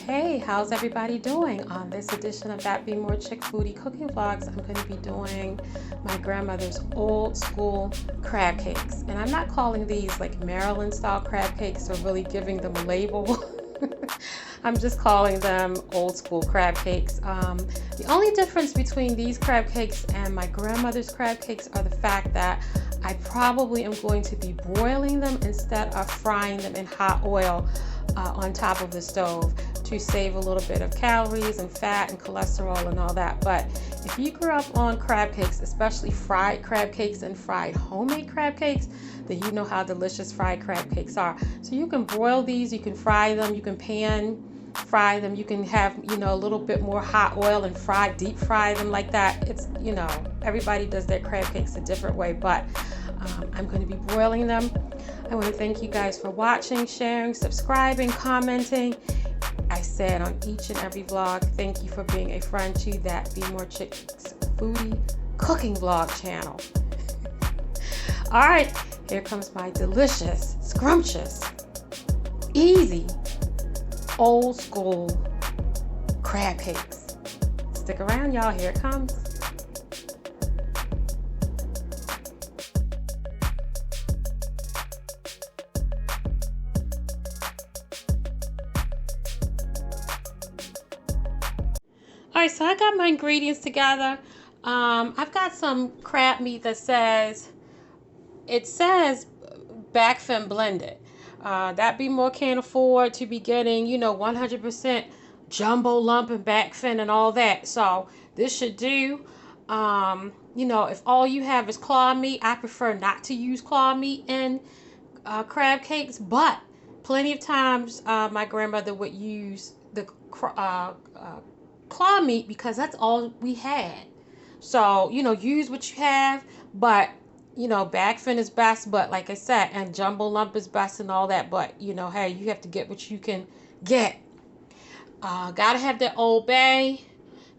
Hey, how's everybody doing? On this edition of That Be More Chick Foodie Cooking Vlogs, I'm going to be doing my grandmother's old school crab cakes. And I'm not calling these like Maryland style crab cakes or really giving them a label. I'm just calling them old school crab cakes. The only difference between these crab cakes and my grandmother's crab cakes are the fact that I probably am going to be broiling them instead of frying them in hot oil on top of the stove to save a little bit of calories and fat and cholesterol and all that. But if you grew up on crab cakes, especially fried crab cakes and fried homemade crab cakes, then you know how delicious fried crab cakes are. So you can broil these, you can fry them, you can pan fry them, you can have, a little bit more hot oil and deep fry them like that. It's, everybody does their crab cakes a different way, but I'm going to be broiling them. I want to thank you guys for watching, sharing, subscribing, commenting. I said on each and every vlog, thank you for being a friend to That Be More Chick Foodie Cooking Vlog channel. All right, here comes my delicious, scrumptious, easy, old school crab cakes. Stick around, y'all. Here it comes. All right, so I got my ingredients together. I've got some crab meat that says back fin blended. That Be More can't afford to be getting, 100% jumbo lump and back fin and all that. So this should do. If all you have is claw meat, I prefer not to use claw meat in crab cakes, but plenty of times my grandmother would use the claw meat because that's all we had. So, use what you have, but back fin is best, but like I said, and jumbo lump is best and all that, but hey, you have to get what you can get. Gotta have that Old Bay.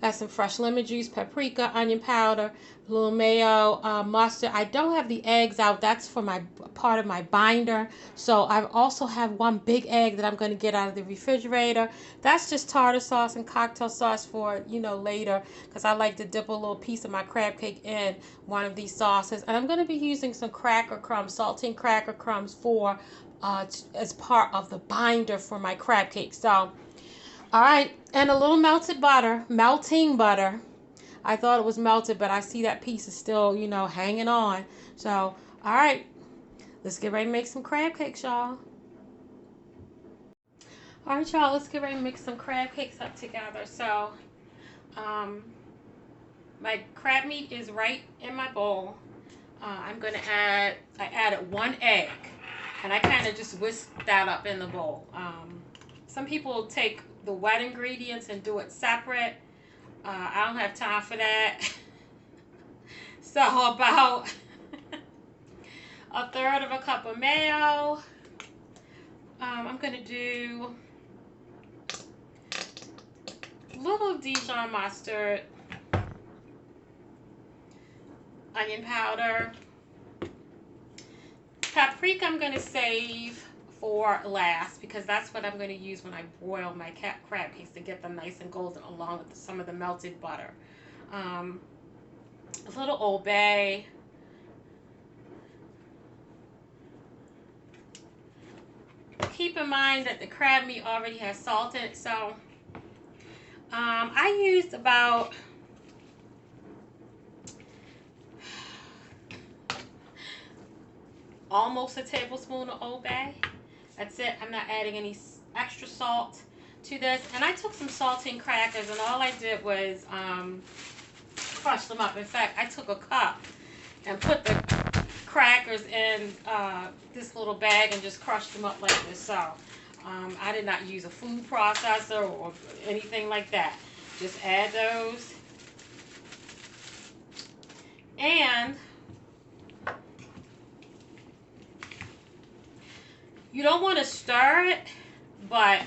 Got some fresh lemon juice, paprika, onion powder, a little mayo, mustard. I don't have the eggs out. That's for my part of my binder. So I also have one big egg that I'm going to get out of the refrigerator. That's just tartar sauce and cocktail sauce for, later, because I like to dip a little piece of my crab cake in one of these sauces. And I'm going to be using some cracker crumbs, saltine cracker crumbs for as part of the binder for my crab cake. So all right, and a little melting butter. I thought it was melted, but I see that piece is still, hanging on. So, all right, let's get ready to make some crab cakes, y'all. All right, y'all, let's get ready to mix some crab cakes up together. So, my crab meat is right in my bowl. I added one egg, and I kind of just whisked that up in the bowl. Some people take the wet ingredients and do it separate. I don't have time for that. So about a third of a cup of mayo. I'm going to do a little Dijon mustard, onion powder, paprika I'm going to save for last because that's what I'm going to use when I broil my crab cakes to get them nice and golden along with some of the melted butter. A little Old Bay. Keep in mind that the crab meat already has salt in it, so I used about almost a tablespoon of Old Bay. That's it. I'm not adding any extra salt to this. And I took some saltine crackers, and all I did was crush them up. In fact, I took a cup and put the crackers in this little bag and just crushed them up like this. So I did not use a food processor or anything like that. Just add those. And you don't want to stir it, but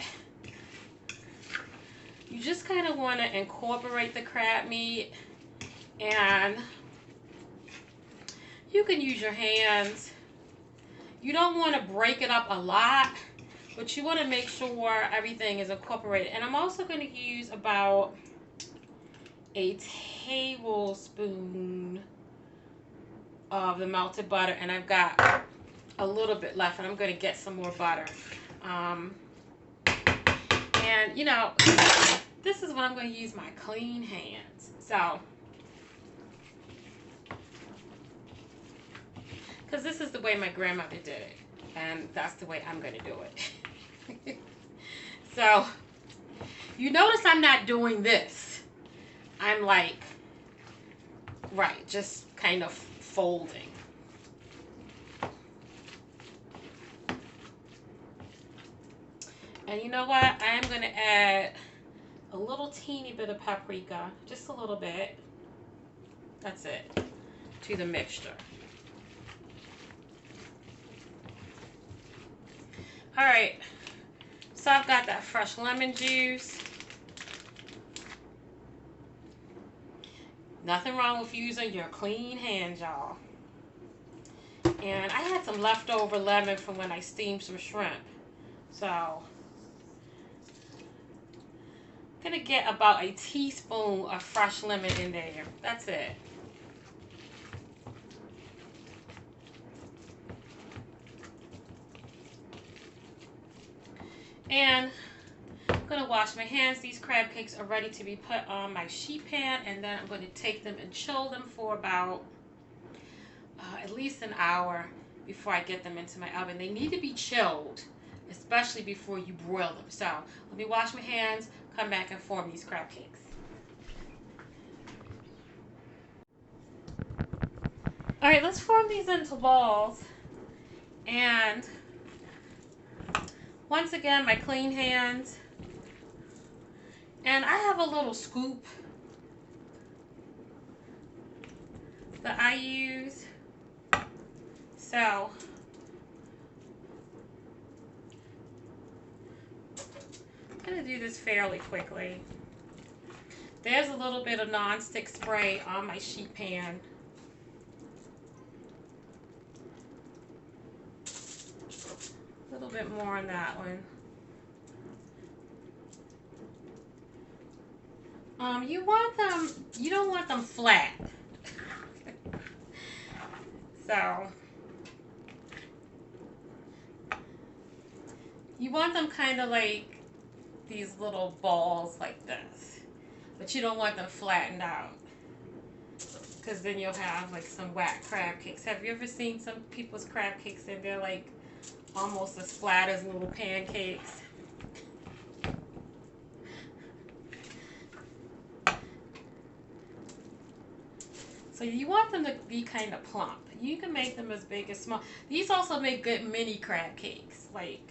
you just kind of want to incorporate the crab meat, and you can use your hands. You don't want to break it up a lot, But you want to make sure everything is incorporated. And I'm also going to use about a tablespoon of the melted butter, and I've got a little bit left, and I'm going to get some more butter. And you know, this is when I'm going to use my clean hands. So, because this is the way my grandmother did it, and that's the way I'm going to do it. So, you notice I'm not doing this. I'm like, right, just kind of folding. And you know what? I am going to add a little teeny bit of paprika, just a little bit. That's it, to the mixture. All right, so I've got that fresh lemon juice. Nothing wrong with using your clean hands, y'all. And I had some leftover lemon from when I steamed some shrimp. So, I'm going to get about a teaspoon of fresh lemon in there. That's it. And I'm going to wash my hands. These crab cakes are ready to be put on my sheet pan, and then I'm going to take them and chill them for about at least an hour before I get them into my oven. They need to be chilled, especially before you broil them. So let me wash my hands, come back and form these crab cakes. All right, let's form these into balls. And once again, my clean hands. And I have a little scoop that I use. So I'm going to do this fairly quickly. There's a little bit of non-stick spray on my sheet pan. A little bit more on that one. You don't want them flat. So, you want them kind of like these little balls like this. But you don't want them flattened out, because then you'll have like some whack crab cakes. Have you ever seen some people's crab cakes and they're like almost as flat as little pancakes? So you want them to be kind of plump. You can make them as big as small. These also make good mini crab cakes. Like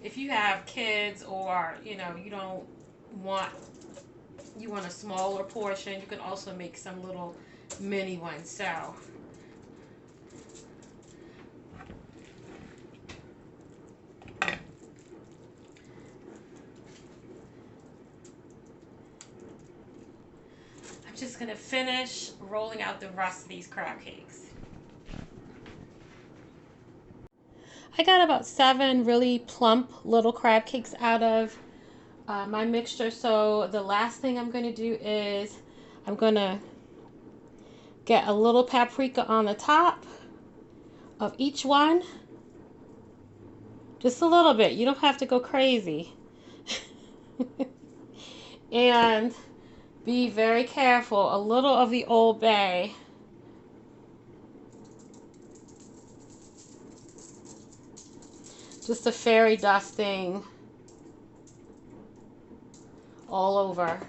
if you have kids, or you know, you want a smaller portion, you can also make some little mini ones. So I'm just going to finish rolling out the rest of these crab cakes. I got about 7 really plump little crab cakes out of my mixture. So the last thing I'm going to do is I'm going to get a little paprika on the top of each one. Just a little bit. You don't have to go crazy. And be very careful. A little of the Old Bay. Just a fairy dusting all over.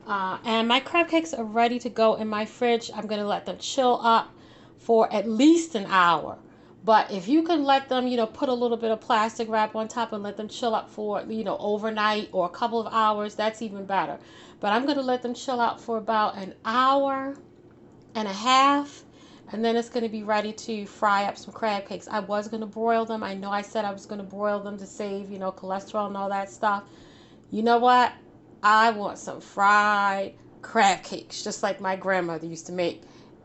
And my crab cakes are ready to go in my fridge. I'm going to let them chill up for at least an hour. But if you can let them, put a little bit of plastic wrap on top and let them chill up for, overnight or a couple of hours, that's even better. But I'm going to let them chill out for about an hour and a half. And then it's going to be ready to fry up some crab cakes. I was going to broil them. I know I said I was going to broil them to save, cholesterol and all that stuff. You know what? I want some fried crab cakes, just like my grandmother used to make.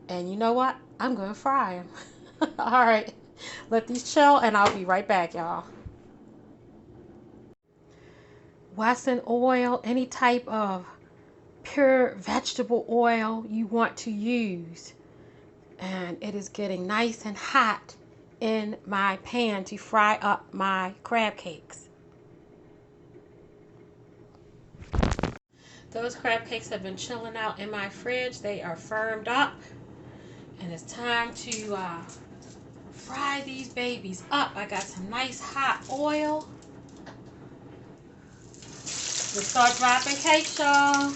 And you know what? I'm going to fry them. All right. Let these chill, and I'll be right back, y'all. Western oil, any type of pure vegetable oil you want to use. And it is getting nice and hot in my pan to fry up my crab cakes. Those crab cakes have been chilling out in my fridge. They are firmed up. And it's time to fry these babies up. I got some nice hot oil. Let's start dropping cakes, y'all.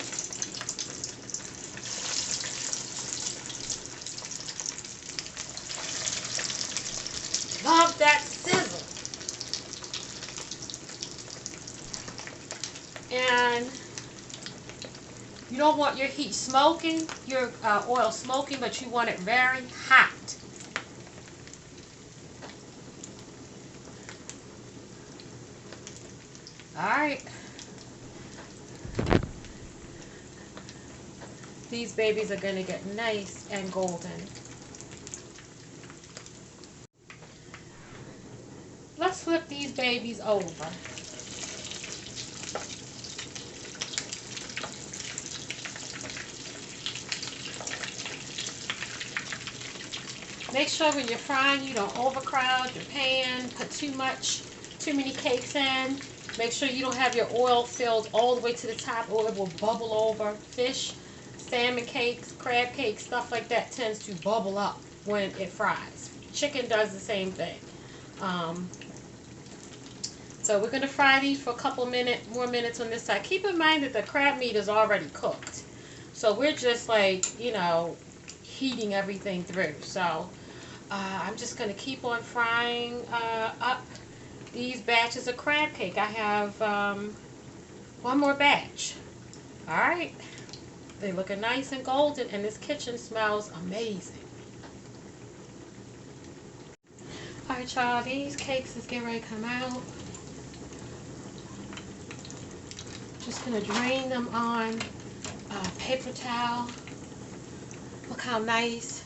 Love that sizzle. And you don't want your heat smoking, your oil smoking, but you want it very hot. Alright. These babies are going to get nice and golden. Let's flip these babies over. Make sure when you're frying you don't overcrowd your pan, put too many cakes in. Make sure you don't have your oil filled all the way to the top or it will bubble over. Fish, salmon cakes, crab cakes, stuff like that tends to bubble up when it fries. Chicken does the same thing. So we're going to fry these for a couple more minutes on this side. Keep in mind that the crab meat is already cooked. So we're just like, you know, heating everything through. So I'm just going to keep on frying up these batches of crab cake. I have one more batch. Alright. They're looking nice and golden and this kitchen smells amazing. Alright y'all, these cakes is getting ready to come out. Just going to drain them on a paper towel. Look how nice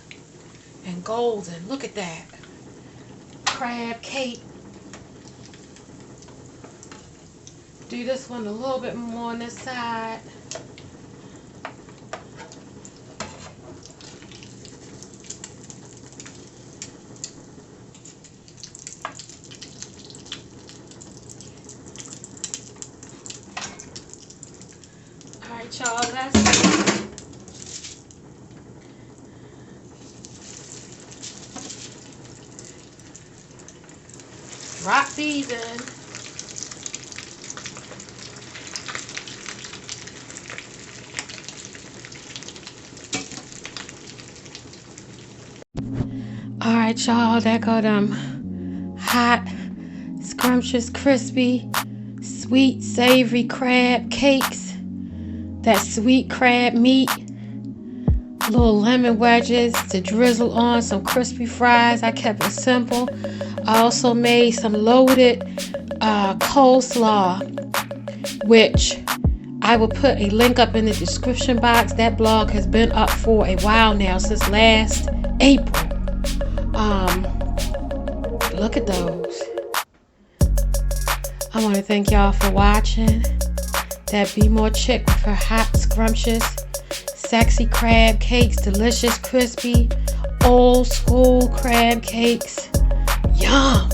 and golden. Look at that. Crab cake. Do this one a little bit more on this side. Alright y'all, let's drop these in. Alright y'all, there go them hot, scrumptious, crispy, sweet, savory crab cakes. That sweet crab meat. Little lemon wedges to drizzle on some crispy fries. I kept it simple. I also made some loaded coleslaw, which I will put a link up in the description box. That blog has been up for a while now, since last April. Look at those. I want to thank y'all for watching. That Be More Chick with her hot, scrumptious, sexy crab cakes, delicious, crispy, old school crab cakes. Yum!